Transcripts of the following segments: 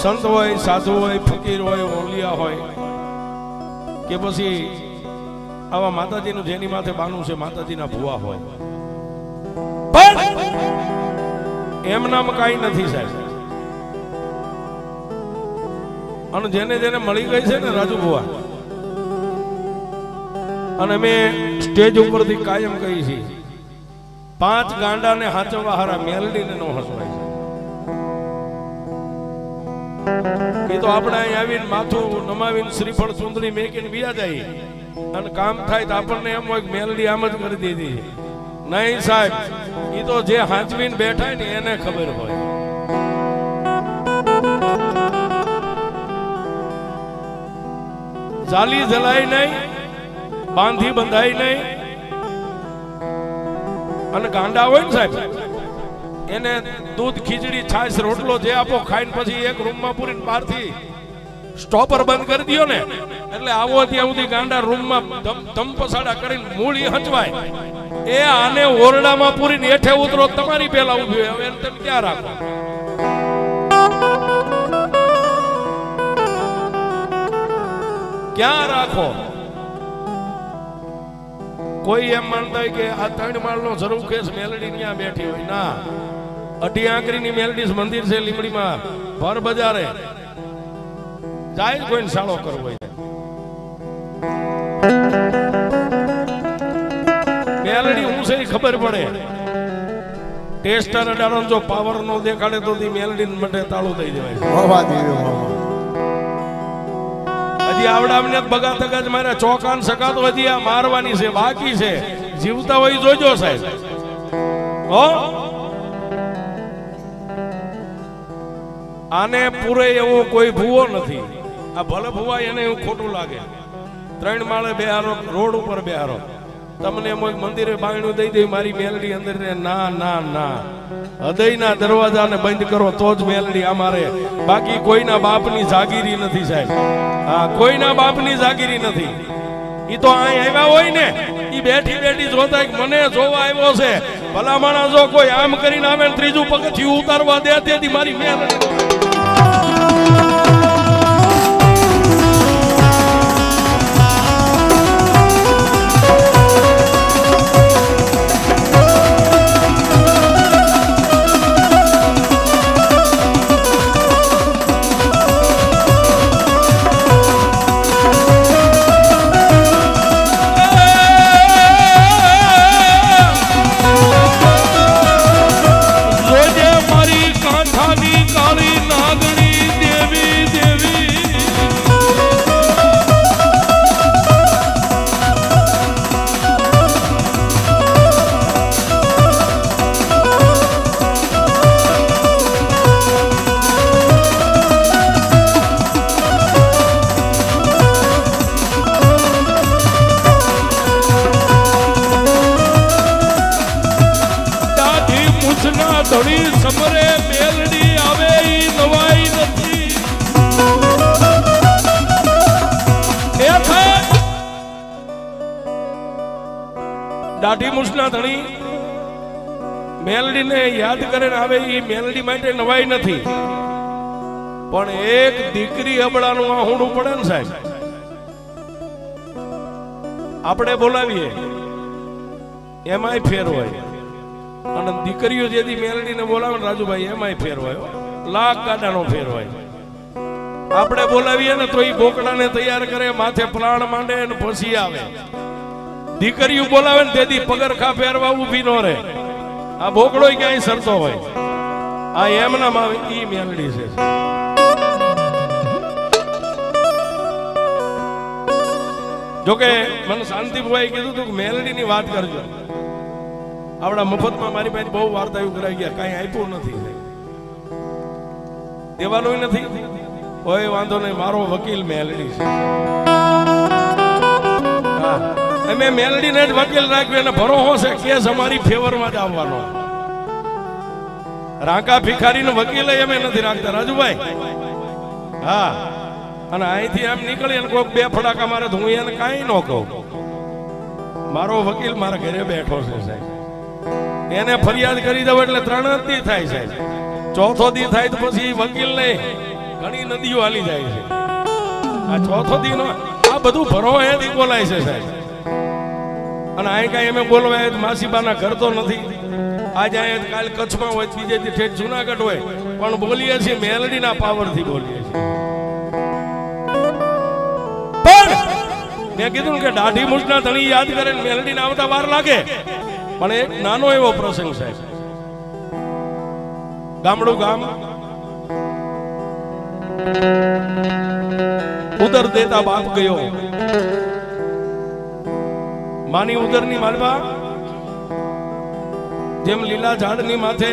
સંત હોય, સાધુ હોય, ફકીર હોય, ઓલિયા હોય કે પછી આવા માતાજીનું જેની માથે બાનું છે માતાજીના ભુવા હોય, પણ એમ નામ કાંઈ નથી સાહેબ. અને જેને જેને મળી ગઈ છે ને રાજુ ભુવા, અને મેં સ્ટેજ ઉપરથી કાયમ કહી છે 5 ગાંડાને હાચવવા હારા મેલડીને નો હસવાય છે. એ તો આપણે અહીં આવીને માથું નમાવીને શ્રીફળ સુંદરી મેકીને બીજા જાય અને કામ થાય તો આપણને એમ હોય મેલડી આમ જ કરી દીધી. નહીં સાહેબ, એ તો જે હાંચવીને બેઠા ને એને ખબર હોય. જાલી જલાય નહીં, બાંધી બંધાય નહીં. અને ગાંડા હોય ને સાહેબ, એને દૂધ, ખીચડી, છાશ, રોટલો જે આપો ખાઈને પછી એક રૂમમાં પૂરીને બહારથી સ્ટોપર બંધ કરી દયો ને એટલે આવો ત્યાં સુધી ગાંડા રૂમમાં ધમ પસાડા કરીને મૂળી હચવાય. એ આને ઓરડામાં પૂરીને હેઠે ઉતરો તમારી પેલા ઉભી હવે એને તમે ક્યાં રાખો? ક્યાં રાખો? કોઈ એમ માનતા હોય કે આ 3 માળનો જરૂર કેસ મેલડી ત્યાં બેઠી હોય. ના, 2 આંકડીની મેલડી મંદિર છે લીમડીમાં, ભર બજારે જાય કોઈને સાળો કરવો હોય. મેલડી હું છે ખબર પડે. ટેસ્ટર અડાડો જો પાવર નો દેખાડે તો મેલડી માટે તાળું દઈ દેવાય. હજી આવડામને બગા તગા જ મારે ચોકાન સકાતો હજી આ મારવાની છે, બાકી છે. જીવતા હોય જોજો સાહેબ. હો, આને પૂરે એવો કોઈ ભૂવો નથી. આ ભલે ભૂવા એને એવું ખોટું લાગે. 3 માળે બેહારો, રોડ ઉપર બેહારો, તમને એમ મંદિરે બાયણું દઈ દે મારી મેલડી અંદર રે. ના ના ના, હૃદયના દરવાજાને બંધ કરો તો જ મેલડી અમારે. બાકી કોઈના બાપની જાગીરી નથી સાહેબ. હા, કોઈના બાપની જાગીરી નથી. ઈ તો અહીં આવ્યા હોય ને, ઈ બેઠી બેઠી જોતા મને જોવા આવ્યો છે. ભલા માણસ જો કોઈ આમ કરીને આવે ને 3જું પગથિયું ઉતારવા દે તેથી મારી મેલડી. સમરે મેલડી આવે ઈ નવાઈ નથી. દાઢી મૂછના ધણી મેલડીને યાદ કરીને આવે ઈ મેલડી માટે નવાઈ નથી. પણ એક દીકરી અબળાનું આહુડું પડે ને સાહેબ, આપણે બોલાવીએ એમાંય ફેર હોય. અને દીકરીઓ જેથી મેલડીને બોલાવે ને રાજુભાઈ એમાંય ફેર હોય. લાખ ગાડાનો ફેર હોય. આપણે બોલાવીએ ને તો એ બોકડાને તૈયાર કરે, માથે પ્રાણ માંડે અને પછી આવે. દીકરીઓ બોલાવે ને તેથી પગરખા ફેરવા ઊભી નો રહે. આ બોકડો ક્યાંય સરતો હોય. આ એમના માં ઈ મેલડી છે. જોકે મને શાંતિભાઈ કીધું હતું કે મેલડી ની વાત કરજો. આવડા મફતમાં મારી પાસે બહુ વાર્તાઓ કરાવી ગયા, કઈ આપ્યું નથી, દેવાનું નથી. કોઈ વાંધો નહીં, મારો વકીલ મેલડી છે. અમે મેલડીને જ વકીલ રાખ્યો અને ભરોસો છે કેસ અમારી ફેવરમાં જ આવવાનો. રાંકા ભિખારીનો વકીલ અમે નથી રાખતા રાજુભાઈ. હા, અને અહીંથી આમ નીકળી અને કોઈક 2 ફડાકા મારે તો હું એને કાંઈ ન કહું. મારો વકીલ મારા ઘરે બેઠો છે સાહેબ. એને ફરિયાદ કરી દઉં એટલે 3 દી થાય સાહેબ. 4થો દી થાય તો પછી વકીલ નહીં ઘણી નદીઓ હાલી જાય છે. આ ચોથો દીનો આ બધું ભરો એથી બોલાય છે સાહેબ. અને અહીં કાંઈ અમે બોલવા માસીબાના ઘર તો નથી. આજે અહીંયા કાલ કચ્છમાં હોય, બીજે ઠેઠ જુનાગઢ હોય, પણ બોલીએ છીએ મેલડીના પાવરથી બોલીએ છીએ. પણ મેં કીધું કે દાઢી મૂછના ધણી યાદ કરે ને મેલડીને આવતા વાર લાગે. પણ એક નાનો એવો પ્રસંગ સાહેબ. ગામડું ગામ ઉદર દેતા બાપ ગયો. માની ઉદરની માલવા જેમ લીલા ઝાડની માથે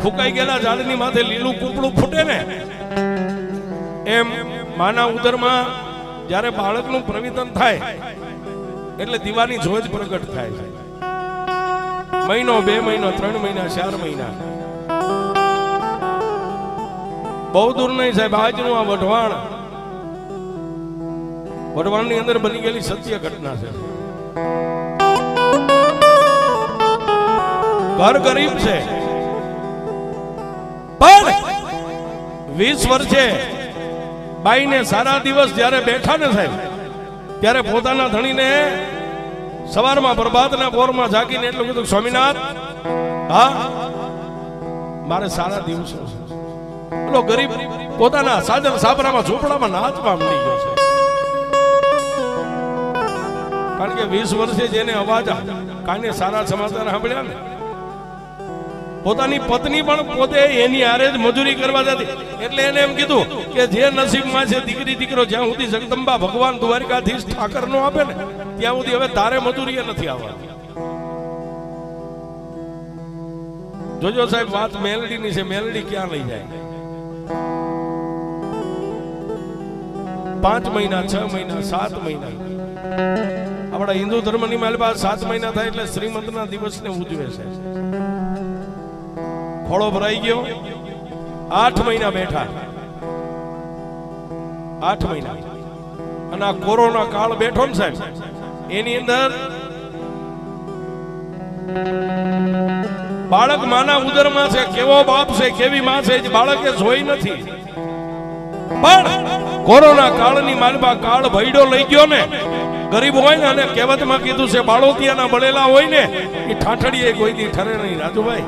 ફૂંકાઈ ગયેલા ઝાડની માથે લીલું કૂપડું ફૂટે ને, એમ માના ઉદરમાં જ્યારે બાળકનું પ્રવિતન થાય એટલે દીવાની જોજ પ્રગટ થાય છે. મહિનો, 2 મહિનો, 3 મહિના, 4 મહિના, બહુ દૂર નહીં સાહેબ. આજનું આ વઢવાણની અંદર બની ગયેલી સત્ય ઘટના છે. ઘર ગરીબ છે, પણ 20 વર્ષે બાઈને સારા દિવસ જ્યારે બેઠા ને સાહેબ, ત્યારે પોતાના ધણીને સવારમાં પ્રભાતના પોરમાં જાગીને એટલું કીધું, સ્વામિનાથ, હા મારે સારા દિવસો છે. પેલો ગરીબ પોતાના સાજન સાબરામાં ઝૂંપડામાં નાચવા મળી ગયો છે. કારણ કે 20 વર્ષે જેને અવાજ કાને સારા સમાચાર સાંભળ્યા ને, પોતાની પત્ની પણ પોતે એની હારે જ મજૂરી કરવા જતી. એટલે એને એમ કીધું કે જે નસીબમાં છે દીકરી દીકરો, જ્યાં સુધી જગદંબા ભગવાન દ્વારકાધીશ ઠાકર નો આપે ને ત્યાં સુધી હવે તારે મજૂરી નથી આવવાની. જોજો સાહેબ, વાત મેલડીની છે. મેલડી ક્યાં લઈ જાય? 5 મહિના, 6 મહિના, 7 મહિના. આપણા હિન્દુ ધર્મની માલબા 7 મહિના થાય એટલે શ્રીમંતના દિવસને ઉજવે છે. ખોળો ભરાઈ ગયો, 8 મહિના બેઠા, 8 મહિના. અને આ કોરોના કાળ બેઠો ને સાહેબ, એની અંદર બાળક માના ઉદરમાં છે. કેવો બાપ છે, કેવી માં છે, બાળકે જોઈ નથી. પણ કોરોના કાળની માલબા કાળ ભયડો લઈ ગયો ને. ગરીબ હોય ને, અને કહેવતમાં કીધું છે બાળોતિયાના બળેલા હોય ને એ ઠાઠડીએ કોઈ દી ઠરે નહીં. રાજુભાઈ,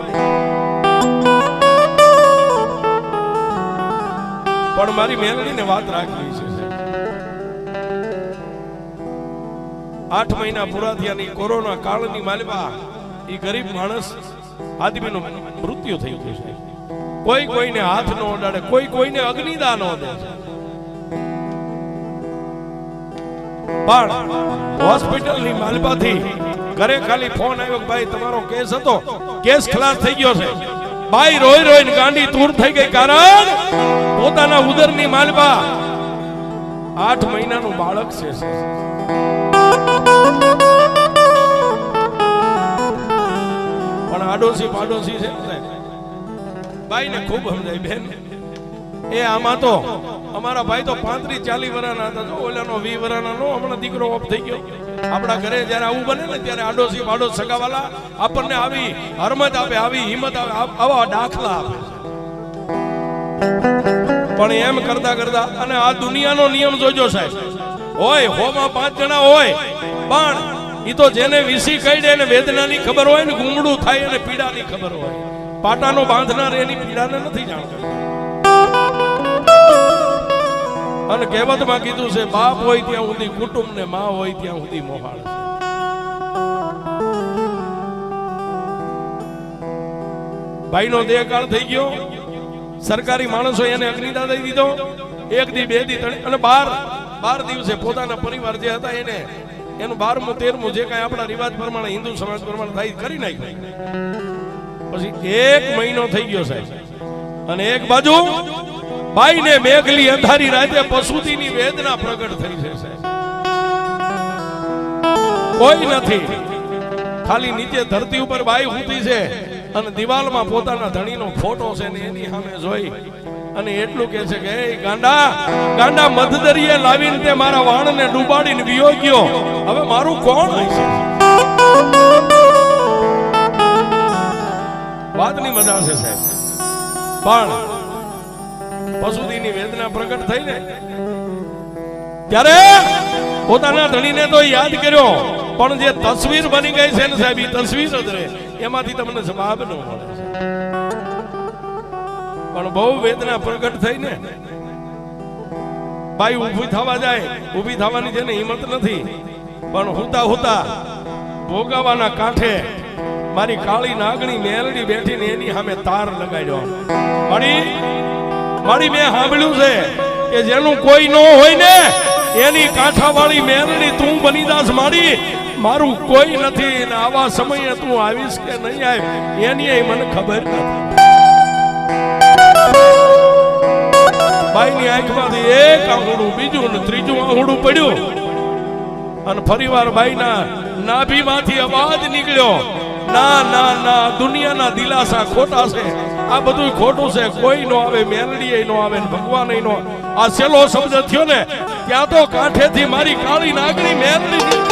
પણ મારી મેલડીને વાત રાખવી છે. 8 મહિના પૂરા થયા ની કોરોના કાળની માલવા એ ગરીબ માણસ આદમીનું મૃત્યુ થઈ ગયું છે. કોઈ કોઈને હાથ ન અડાડે, કોઈ કોઈને અગ્નિદાન ન દે. પણ હોસ્પિટલની માલપાથી ઘરે ખાલી ફોન આવ્યો કે ભાઈ તમારો કેસ હતો, કેસ ખલાસ થઈ ગયો છે. બાઈ રોઈ રોઈને ગાંડી તૂર થઈ ગઈ. કારણ પોતાના ઉદરની માલબા 8 મહિનાનું બાળક છે. પણ આડોશી પાડોશી છે બાઈને ખૂબ સમજાય, બેન એ આમાં તો અમારા ભાઈ તો 35-40 વર્ષના હતા. જો ઓલાનો 20 વર્ષના નો હમણાં દીકરો ઓફ થઈ ગયો. આપણા ઘરે જયારે આવું બને ને ત્યારે આડોશી પાડોશ સગાવાલા આપણને આવી હરમત આપે, આવી હિંમત આપે, આવા દાખલા આપે. પણ એમ કરતા કરતા, અને આ દુનિયાનો નિયમ જોજો સાહેબ, હોય હોમાં 5 જણા હોય, પણ ઈ તો જેને વિસી કઈડે ને વેદનાની ખબર હોય ને, ગુંગળું થાય અને પીડાની ખબર હોય. પાટાનો બાંધનાર એની પીડાને નથી જાણતો. અને કહેવતમાં કીધું છે બાપ હોય ત્યાં સુધી કુટુંબ ને માં હોય ત્યાં સુધી મોહાળ છે. ભાઈનો દેહકાળ થઈ ગયો. સરકારી માણસો એને અગ્નિદાન દઈ દીધો. 1 દી 2 દી 3 અને 12 દિવસે પોતાના પરિવાર જે હતા એને એનું 12મું 13મું જે કાંઈ આપણા રિવાજ પ્રમાણે, હિન્દુ સમાજ પ્રમાણે થાય કરી નાખ્યું. પછી 1 મહિનો થઈ ગયો સાહેબ. અને એક બાજુ બાઈને મેઘલી અંધારી રાતે પશુતીની વેદના પ્રગટ થઈ છે સાહેબ. કોઈ નથી, ખાલી નીચે ધરતી ઉપર બાઈ ઊતી છે અને દિવાલમાં પોતાના ધણીનો ફોટો છે ને એની સામે જોઈ અને એટલું કહે છે કે એ ગાંડા મધદરિયે લાવીને તે મારા વાણને ડૂબાડીને વિયો ગયો, હવે મારું કોણ હશે? વાતની મજા છે સાહેબ. પણ પશુદીની વેદના પ્રગટ થઈ ને ત્યારે પોતાના ધણીને તો યાદ કર્યો, પણ જે તસવીર બની ગઈ છે ને સાહેબ, એ તસવીર જ રહે, એમાંથી તમને જવાબ ન મળે. પણ બહુ વેદના પ્રગટ થઈ ને ભાઈ ઊભી થવા જાય, ઊભી થવાની જેને હિંમત નથી, પણ હુતા હુતા ભોગાવાના કાંઠે મારી કાળી નાગણી મેલડી બેઠીને એની સામે તાર લગાડ્યો. મારી મેં સાંભળ્યું છે કે જેનું કોઈ ન હોય ને એની કાંઠાવાળી મેલડી તું બની દાસ મારી, મારું કોઈ નથી, ને આવા સમયે તું આવીશ કે નહીં આવી એની મને ખબર નથી. બાઈની આંખમાંથી એક આંગળું, બીજું ને ત્રીજું આંગળું પડ્યું, અને ફરીવાર બાઈના નાભીમાંથી અવાજ નીકળ્યો, ના ના ના, દુનિયાના દિલાસા ખોટા છે, આ બધું ખોટું છે, કોઈ નો આવે, મેલડી નો આવે, ભગવાન નો. આ છેલ્લો શબ્દ થયો ને ત્યાં તો કાંઠેથી મારી કાળી નાગણી મેલડી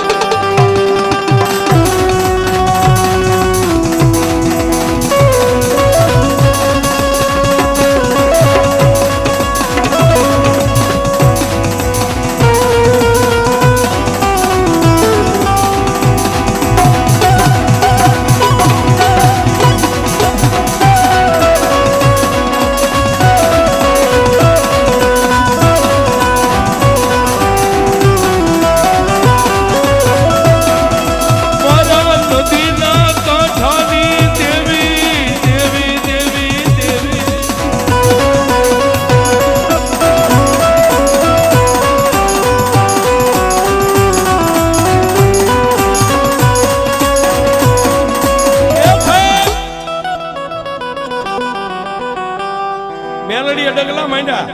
ડગલા માંડ્યા.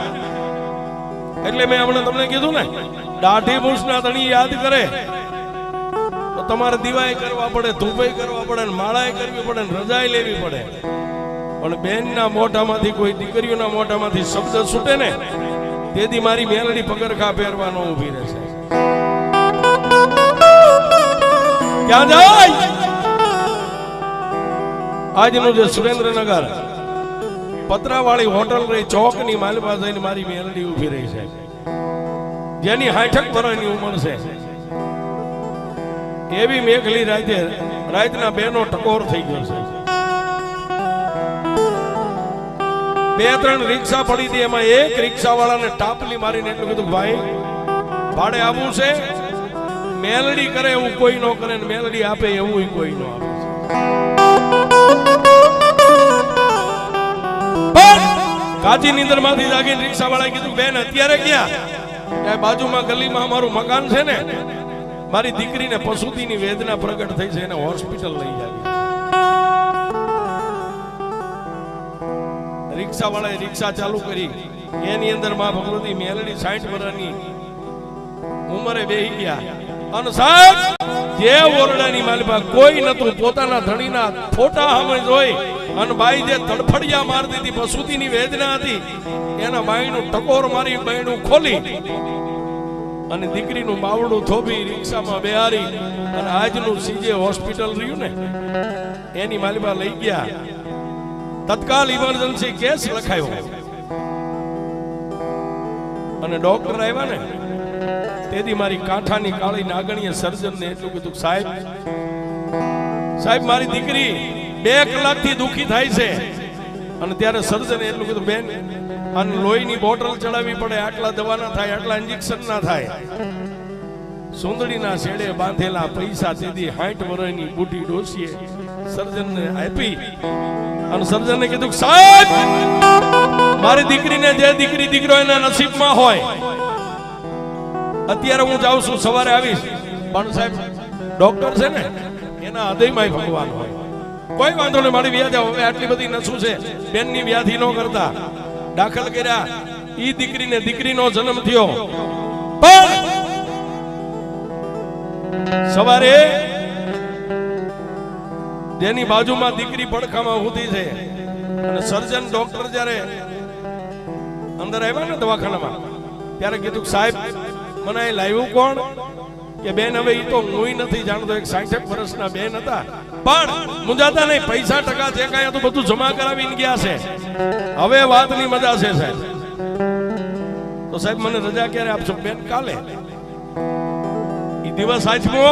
એટલે મેં હમણાં તમને કીધું ને, દાઢી મૂછના ધણી યાદ કરે તો તમારે દીવાય કરવા પડે, ધૂપાઈ કરવા પડે, માળાએ કરવી પડે, રજાઈ લેવી પડે. પણ બેનના મોઢામાંથી, કોઈ દીકરીઓના મોઢામાંથી શબ્દ છૂટે ને તેથી મારી મેલડી પગરખા પહેરવાનો ઊભી રહેશે. ક્યાં જાય? આજનું જે સુરેન્દ્રનગર પતરાવાળી હોટલ રહી, ચોકની માલ પાસે મારી મેલડી ઊભી રહી છે, જેની 60 વર્ષની ઉંમર છે. એવી મેઘલી રાતના બેનો ટકોર થઈ ગયો છે. 2-3 રિક્ષા પડી હતી, એમાં એક રિક્ષા વાળાને ટાપલી મારીને એટલું કીધું, ભાઈ ભાડે આવવું છે, મેલડી કરે એવું કોઈ ન કરે, મેલડી આપે એવું કોઈ ન આપે. કાચી નીંદર માંથી જાગીને રિક્ષા વાળાએ કીધું, બેન અત્યારે ક્યાં? ત્યાં બાજુમાં ગલીમાં અમારું મકાન છે ને, મારી દીકરીને પશુતીની વેદના પ્રગટ થઈ છે, એને હોસ્પિટલ લઈ આવી. રિક્ષા વાળાએ રિક્ષા ચાલુ કરી, એની અંદર માં ભગવતી મેલડી 60 વર્ષની ઉંમરે બેહી ગયા. અને સાહેબ જે ઓરડાની માલિકા કોઈ નતું, પોતાના ધણીના ફોટા સામે જોઈ અને બાઈ જે તડફડિયા મારતી હતી, પશુતીની વેદના હતી, એના બાઈનું ટકોર મારી બાઈનું ખોલી અને દીકરીનું બાવડું થોભી રિક્ષામાં બેહારી અને આજનું સીજે હોસ્પિટલ રહ્યું ને એની માલિકા લઈ ગયા. તત્કાલ ઇમરજન્સી કેસ લખાયો અને ડોક્ટર આવ્યા ને તેથી મારી કાંઠાની કાળી નાગણીએ સર્જનને એટલું કીધું, સાહેબ મારી દીકરી 2 કલાકથી દુખી થાય છે. અને ત્યારે સર્જને એટલું કીધું, બેન અને લોહીની બોટલ ચડાવવી પડે, આટલા દવા ના થાય, આટલા ઇન્જેક્શન ના થાય. સુંદડીના શેડે બાંધેલા પૈસા તેથી 60 વર્ષની બુઢી ડોશીએ સર્જનને આપી અને સર્જનને કીધું, સાહેબ મારી દીકરીને જે દીકરી દીકરો એના નસીબમાં હોય, અત્યારે હું જાઉં છું, સવારે આવીશ. પણ સાહેબ ડોક્ટર છે ને એના હૃદયમાં ભગવાન હોય. કોઈ વાંધો નહીં, મારી વ્યાજ હવે આટલી બધી નસું છે, બેનની વ્યાધિ ન કરતા દાખલ કર્યા. ઈ દીકરીને દીકરીનો જન્મ થયો, પણ સવારે જેની બાજુમાં દીકરી પડખામાં ઊભી છે અને સર્જન ડોક્ટર જ્યારે અંદર આવ્યા ને દવાખાનામાં ત્યારે કીધું, સાહેબ મને એ લાવ્યું કોણ? કે બેન હવે ઈ તો હું નથી જાણતો, એક 60 વર્ષના બેન હતા, પણ મુંજાતા નહીં, પૈસા ટકા જે કાંઈ હતું બધું જમા કરાવીને ગયા છે. હવે વાતની મજા છે સાહેબ. તો સાહેબ મને રજા ક્યારે આપશો? બેન કાલે. ઈ દિવસ આઠમો,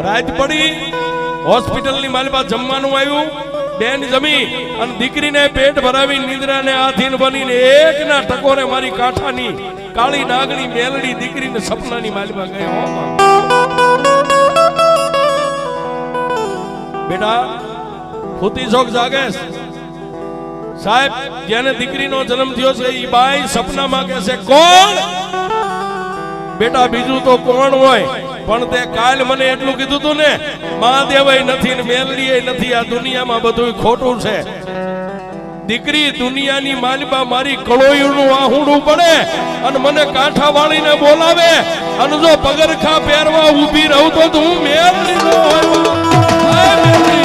રાત પડી, હોસ્પિટલની મારી પાસે જમવાનું આવ્યું, બેન જમી અને દીકરીને પેટ ભરાવી નિંદ્રાને આધીન બનીને એકના ટકોરે મારી કાંઠાની કાળી નાગણી મેલડી દીકરીને સપનાની માલિમાં ગયો. બેટા ફૂતી શોખ જાગેશ સાહેબ, જેને દીકરીનો જન્મ થયો છે એ બાઈ સપનામાં કહે છે કોણ? બેટા બીજું તો કોણ હોય, પણ તે કાલ મને એટલું કીધું તું ને, મહાદેવય નથી ને મેલડીય નથી, આ દુનિયામાં બધું ખોટું છે. દીકરી દુનિયાની માલિબા મારી કળોયુનું આહુડું પડે અને મને કાંઠા વાળીને બોલાવે અને જો પગરખા પહેરવા ઊભી રહું તો હું મેલડી ન હોય.